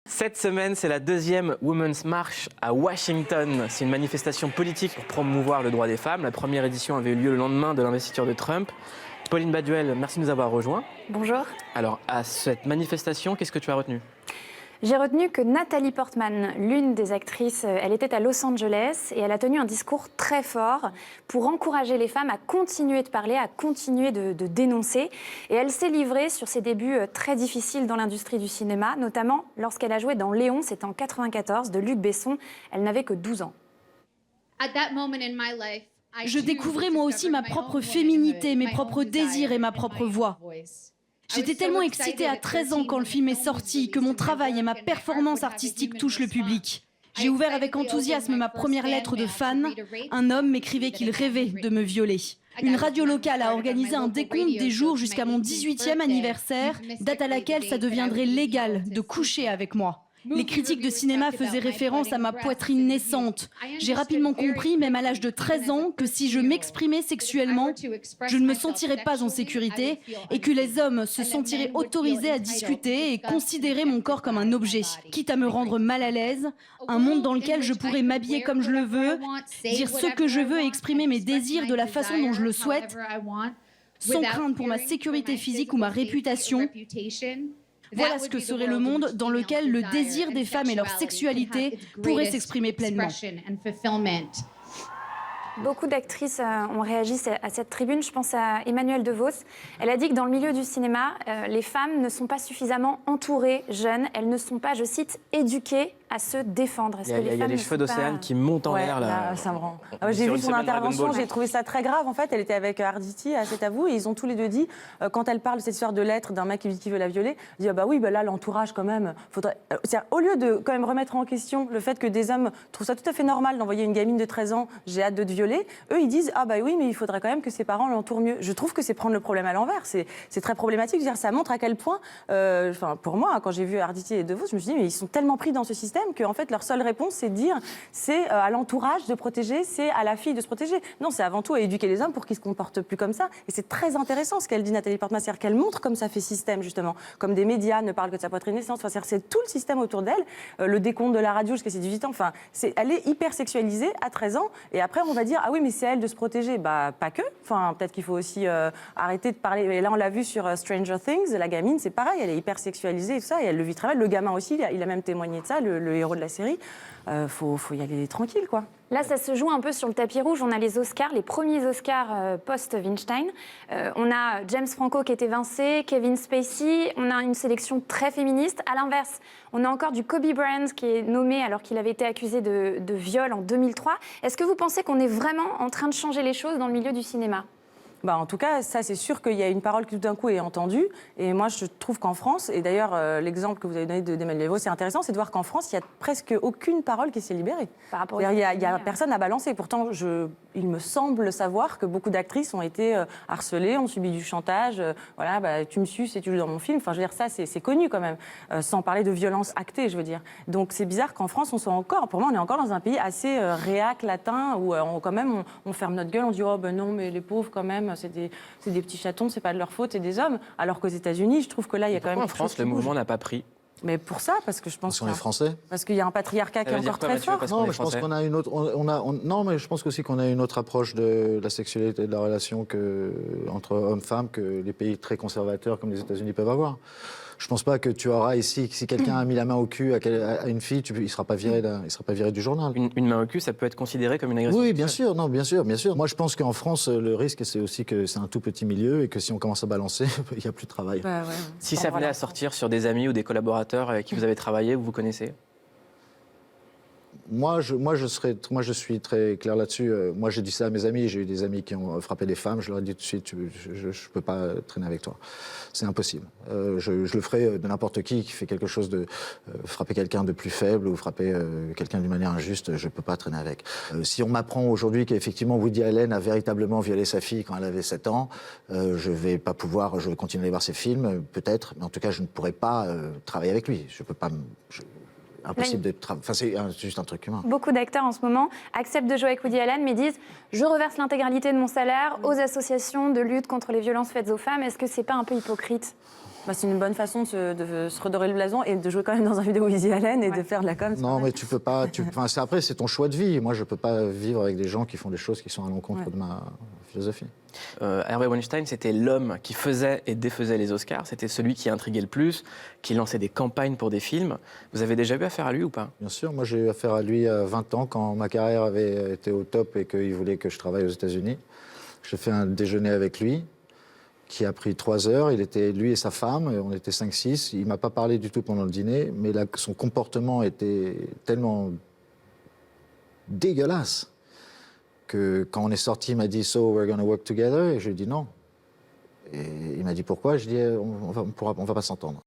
Cette semaine, c'est la deuxième Women's March à Washington. C'est une manifestation politique pour promouvoir le droit des femmes. La première édition avait eu lieu le lendemain de l'investiture de Trump. Pauline Baduel, merci de nous avoir rejoints. Bonjour. Alors, à cette manifestation, qu'est-ce que tu as retenu ? J'ai retenu que Natalie Portman, l'une des actrices, elle était à Los Angeles et elle a tenu un discours très fort pour encourager les femmes à continuer de parler, à continuer de dénoncer. Et elle s'est livrée sur ses débuts très difficiles dans l'industrie du cinéma, notamment lorsqu'elle a joué dans Léon, c'était en 1994, de Luc Besson. Elle n'avait que 12 ans. Je découvrais moi aussi ma propre féminité, mes propres désirs et ma propre voix. J'étais tellement excitée à 13 ans quand le film est sorti, que mon travail et ma performance artistique touchent le public. J'ai ouvert avec enthousiasme ma première lettre de fan. Un homme m'écrivait qu'il rêvait de me violer. Une radio locale a organisé un décompte des jours jusqu'à mon 18e anniversaire, date à laquelle ça deviendrait légal de coucher avec moi. Les critiques de cinéma faisaient référence à ma poitrine naissante. J'ai rapidement compris, même à l'âge de 13 ans, que si je m'exprimais sexuellement, je ne me sentirais pas en sécurité et que les hommes se sentiraient autorisés à discuter et considérer mon corps comme un objet, quitte à me rendre mal à l'aise, un monde dans lequel je pourrais m'habiller comme je le veux, dire ce que je veux et exprimer mes désirs de la façon dont je le souhaite, sans crainte pour ma sécurité physique ou ma réputation. Voilà ce que serait le monde dans lequel le désir des femmes et leur sexualité pourraient s'exprimer pleinement. Beaucoup d'actrices ont réagi à cette tribune. Je pense à Emmanuelle DeVos. Elle a dit que dans le milieu du cinéma, les femmes ne sont pas suffisamment entourées jeunes. Elles ne sont pas, je cite, éduquées à se défendre. Il y a les cheveux d'Océane qui montent en l'air. Là, ça me rend. J'ai vu son intervention, j'ai trouvé ça très grave. En fait, elle était avec Arditi à C'est à vous et ils ont tous les deux dit, quand elle parle de cette histoire de lettre d'un mec qui veut la violer, elle dit ah bah oui, bah là l'entourage quand même. Au lieu de quand même remettre en question le fait que des hommes trouvent ça tout à fait normal d'envoyer une gamine de 13 ans, j'ai hâte de te violer, eux ils disent ah bah oui, mais il faudrait quand même que ses parents l'entourent mieux. Je trouve que c'est prendre le problème à l'envers. C'est très problématique. Je veux dire, ça montre à quel point, pour moi, quand j'ai vu Arditi et DeVos, je me suis dit mais ils sont tellement pris dans ce système qu'en fait leur seule réponse c'est de dire c'est à l'entourage de protéger, c'est à la fille de se protéger. Non, c'est avant tout à éduquer les hommes pour qu'ils se comportent plus comme ça. Et c'est très intéressant ce qu'elle dit, Nathalie Portman, c'est-à-dire qu'elle montre comme ça fait système justement, comme des médias ne parlent que de sa poitrine naissante. Enfin, c'est tout le système autour d'elle, le décompte de la radio jusqu'à ses 18 ans. Enfin, elle est hyper sexualisée à 13 ans. Et après on va dire ah oui mais c'est à elle de se protéger. Bah pas que. Enfin peut-être qu'il faut aussi arrêter de parler. Et là on l'a vu sur Stranger Things, la gamine c'est pareil, elle est hyper sexualisée et tout ça et elle le vit très mal. Le gamin aussi, il a même témoigné de ça, le héros de la série. Faut y aller tranquille, quoi. Là, ça se joue un peu sur le tapis rouge. On a les Oscars, les premiers Oscars post-Weinstein. On a James Franco qui est évincé, Kevin Spacey. On a une sélection très féministe. À l'inverse, on a encore du Kobe Bryant qui est nommé alors qu'il avait été accusé de viol en 2003. Est-ce que vous pensez qu'on est vraiment en train de changer les choses dans le milieu du cinéma ? Bah en tout cas, ça c'est sûr qu'il y a une parole qui tout d'un coup est entendue. Et moi je trouve qu'en France, et d'ailleurs l'exemple que vous avez donné d'Emmanuelle DeVos, c'est intéressant, c'est de voir qu'en France, il n'y a presque aucune parole qui s'est libérée. Il n'y a personne à balancer. Pourtant, il me semble savoir que beaucoup d'actrices ont été harcelées, ont subi du chantage. Voilà, bah, tu me suces et tu joues dans mon film. Enfin, je veux dire, ça c'est connu quand même. Sans parler de violence actée, je veux dire. Donc c'est bizarre qu'en France, on soit encore, pour moi, on est encore dans un pays assez réac, latin, où quand même on ferme notre gueule, on dit oh ben non, mais les pauvres quand même. C'est des petits chatons, c'est pas de leur faute, c'est des hommes. Alors qu'aux États-Unis, je trouve que là, il y a quand même. En France, le mouvement n'a pas pris. Mais pour ça, parce que je pense. Parce qu'on est français. Parce qu'il y a un patriarcat qui est encore très fort. Non, mais je pense qu'on a une autre. Non, mais je pense aussi qu'on a une autre approche de la sexualité et de la relation entre hommes-femmes que les pays très conservateurs comme les États-Unis peuvent avoir. Je pense pas que tu auras ici, si quelqu'un a mis la main au cul à une fille, il sera pas viré du journal. Une main au cul, ça peut être considéré comme une agression. Oui, bien sûr, non, bien sûr. Moi, je pense qu'en France, le risque, c'est aussi que c'est un tout petit milieu et que si on commence à balancer, il n'y a plus de travail. Ouais. Si ça venait à sortir sur des amis ou des collaborateurs avec qui vous avez travaillé ou vous connaissez ? Moi, je suis très clair là-dessus. Moi, j'ai dit ça à mes amis. J'ai eu des amis qui ont frappé des femmes. Je leur ai dit tout de suite, je ne peux pas traîner avec toi. C'est impossible. Je le ferai de n'importe qui fait quelque chose de... frapper quelqu'un de plus faible ou frapper quelqu'un d'une manière injuste, je ne peux pas traîner avec. Si on m'apprend aujourd'hui qu'effectivement Woody Allen a véritablement violé sa fille quand elle avait 7 ans, je vais continuer à aller voir ses films, peut-être, mais en tout cas, je ne pourrai pas travailler avec lui. Je ne peux pas... Impossible de enfin, c'est juste un truc humain. Beaucoup d'acteurs en ce moment acceptent de jouer avec Woody Allen mais disent je reverse l'intégralité de mon salaire aux associations de lutte contre les violences faites aux femmes. Est-ce que c'est pas un peu hypocrite ? Bah, c'est une bonne façon de se redorer le blason et de jouer quand même dans un vidéo Woody Allen et de faire de la com. Non, mais tu peux pas. Après, c'est ton choix de vie. Moi, je peux pas vivre avec des gens qui font des choses qui sont à l'encontre de ma philosophie. Harvey Weinstein, c'était l'homme qui faisait et défaisait les Oscars. C'était celui qui intriguait le plus, qui lançait des campagnes pour des films. Vous avez déjà eu affaire à lui ou pas? Bien sûr, moi j'ai eu affaire à lui à 20 ans quand ma carrière avait été au top et qu'il voulait que je travaille aux États-Unis. J'ai fait un déjeuner avec lui qui a pris 3 heures. Il était lui et sa femme, et on était 5-6. Il m'a pas parlé du tout pendant le dîner, mais là, son comportement était tellement dégueulasse que quand on est sorti, il m'a dit « So, we're gonna work together ?» et je lui ai dit « Non ». Et il m'a dit « Pourquoi ?» Je lui ai dit « On va pas s'entendre ».